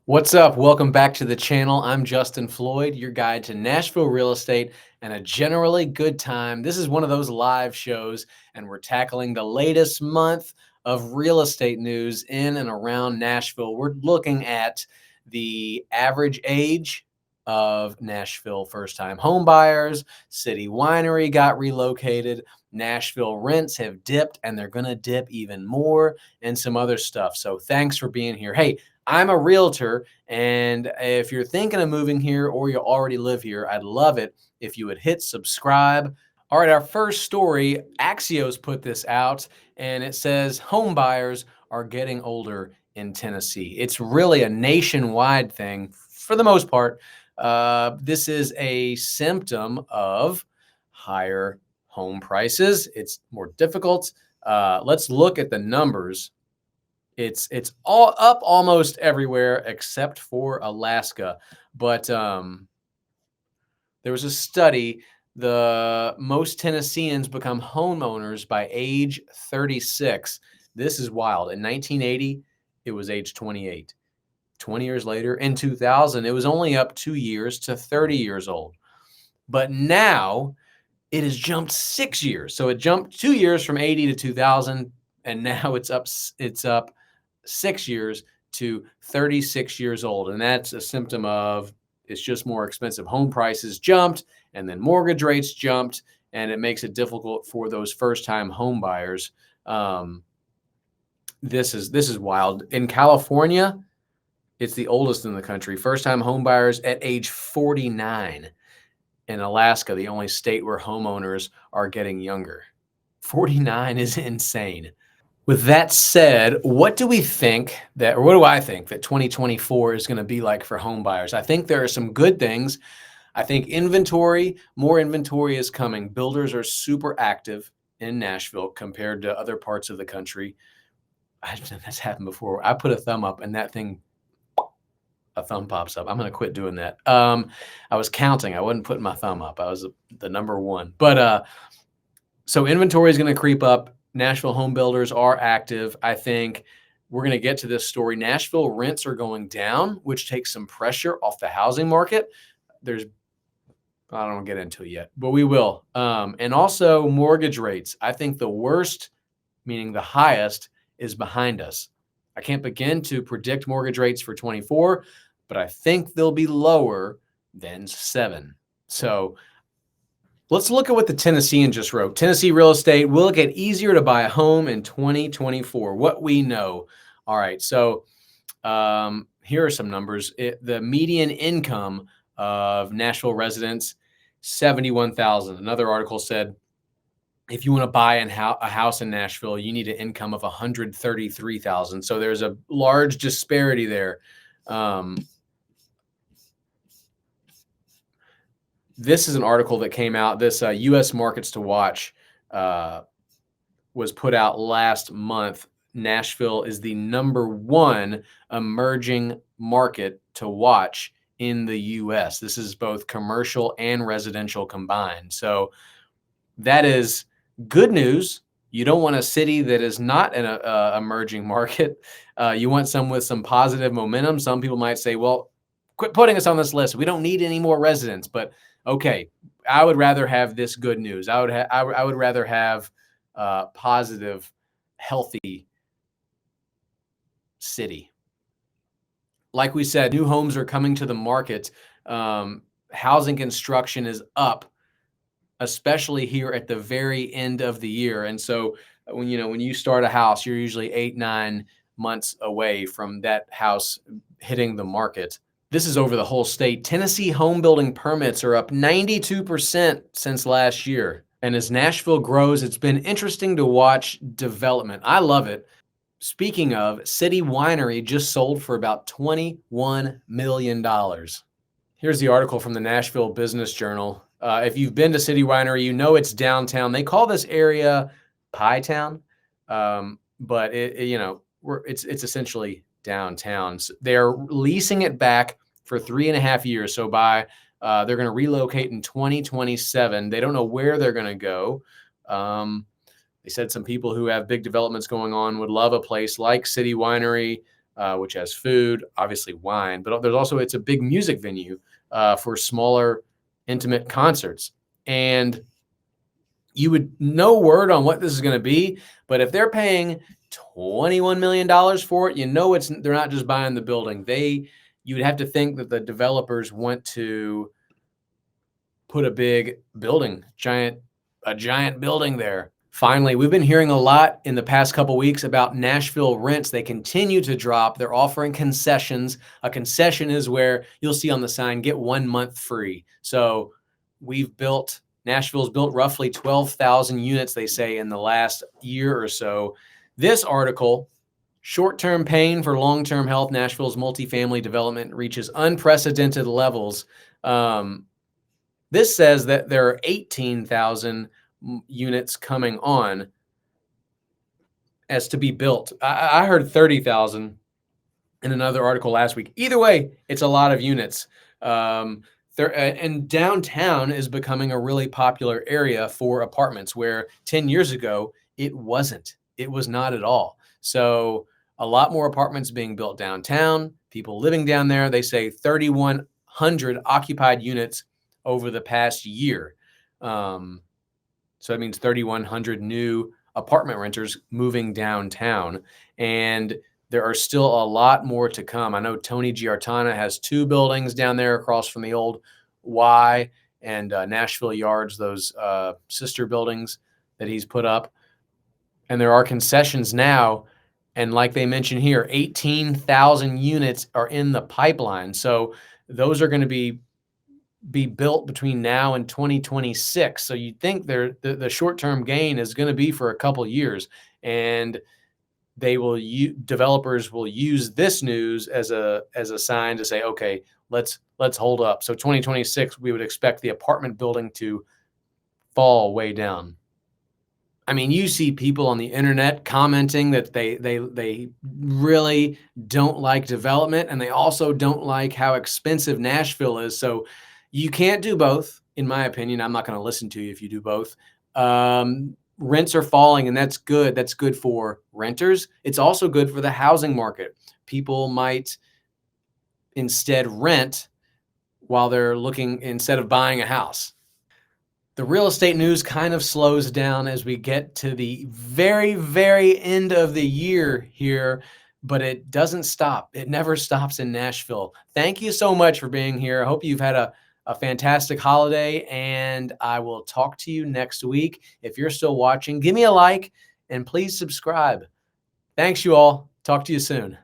What's up? Welcome back to the channel. I'm Justin Floyd, your guide to Nashville real estate and a generally good time. This is one of those live shows, and we're tackling the latest month of real estate news in and around Nashville. We're looking at the average age of Nashville first-time home buyers. City Winery got relocated. Nashville rents have dipped, and they're going to dip even more, and some other stuff. So thanks for being here. Hey, I'm a realtor, and if you're thinking of moving here or you already live here, I'd love it if you would hit subscribe. All right, our first story, Axios put this out, and it says home buyers are getting older in Tennessee. It's really a nationwide thing for the most part. This is a symptom of higher home prices. It's more difficult. Let's look at the numbers. It's all up almost everywhere except for Alaska. But there was a study. The most Tennesseans become homeowners by age 36. This is wild. In 1980, it was age 28. 20 years later, in 2000, it was only up 2 years to 30 years old. But now it has jumped 6 years. So it jumped 2 years from 80 to 2000, and now it's up 6 years to 36 years old. And that's a symptom of it's just more expensive. Home prices jumped, and then mortgage rates jumped, and it makes it difficult for those first-time home buyers. This is wild. In California, it's the oldest in the country. First-time home buyers at age 49. In Alaska, the only state where homeowners are getting younger. 49 is insane. With that said, what do I think that 2024 is going to be like for home buyers? I think there are some good things. I think more inventory is coming. Builders are super active in Nashville compared to other parts of the country. That's happened before. I put a thumb up and a thumb pops up. I'm going to quit doing that. I was counting. I wasn't putting my thumb up. I was the number one. But so inventory is going to creep up. Nashville home builders are active. I think we're going to get to this story. Nashville rents are going down, which takes some pressure off the housing market. I don't want to get into it yet, but we will. And also mortgage rates. I think the worst, meaning the highest, is behind us. I can't begin to predict mortgage rates for 24, but I think they'll be lower than 7. So let's look at what the Tennessean just wrote. Tennessee real estate will get easier to buy a home in 2024. What we know. All right. So here are some numbers. The median income of Nashville residents, $71,000. Another article said, if you want to buy a house in Nashville, you need an income of $133,000. So there's a large disparity there. This is an article that came out. This U.S. Markets to Watch was put out last month. Nashville is the #1 emerging market to watch in the U.S. This is both commercial and residential combined. So that is good news. You don't want a city that is not an emerging market. You want some with some positive momentum. Some people might say, well, quit putting us on this list. We don't need any more residents. But okay, I would rather have this good news. I would rather have positive, healthy city. Like we said, new homes are coming to the market. Housing construction is up, especially here at the very end of the year. And so when you start a house, you're usually 8-9 months away from that house hitting the market. This is over the whole state. Tennessee home building permits are up 92% since last year. And as Nashville grows, it's been interesting to watch development. I love it. Speaking of, City Winery just sold for about $21 million. Here's the article from the Nashville Business Journal. If you've been to City Winery, you know it's downtown. They call this area Pie Town, but it's essentially downtown. So they're leasing it back for 3.5 years. So they're going to relocate in 2027. They don't know where they're going to go. They said some people who have big developments going on would love a place like City Winery. which has food, obviously wine, but there's also it's a big music venue for smaller, intimate concerts. And you would no word on what this is going to be, but if they're paying $21 million for it, it's they're not just buying the building. You would have to think that the developers want to put a big building, a giant building there. Finally, we've been hearing a lot in the past couple weeks about Nashville rents. They continue to drop. They're offering concessions. A concession is where you'll see on the sign, get 1 month free. So Nashville's built roughly 12,000 units, they say, in the last year or so. This article, short-term pain for long-term health, Nashville's multifamily development reaches unprecedented levels. This says that there are 18,000 units coming on as to be built. I heard 30,000 in another article last week. Either way, it's a lot of units. And downtown is becoming a really popular area for apartments where 10 years ago, it wasn't. It was not at all. So a lot more apartments being built downtown, people living down there. They say 3,100 occupied units over the past year. So that means 3,100 new apartment renters moving downtown. And there are still a lot more to come. I know Tony Giartana has 2 buildings down there across from the old Y and Nashville Yards, those sister buildings that he's put up. And there are concessions now. And like they mentioned here, 18,000 units are in the pipeline. So those are going to be built between now and 2026. So you'd think the short-term gain is going to be for a couple years, and developers will use this news as a sign to say, okay, let's hold up. So 2026, we would expect the apartment building to fall way down. I mean, you see people on the internet commenting that they really don't like development, and they also don't like how expensive Nashville is. So you can't do both, in my opinion. I'm not going to listen to you if you do both. Rents are falling, and that's good. That's good for renters. It's also good for the housing market. People might instead rent while they're looking instead of buying a house. The real estate news kind of slows down as we get to the very, very end of the year here, but it doesn't stop. It never stops in Nashville. Thank you so much for being here. I hope you've had a fantastic holiday, and I will talk to you next week. If you're still watching, give me a like and please subscribe. Thanks, you all. Talk to you soon.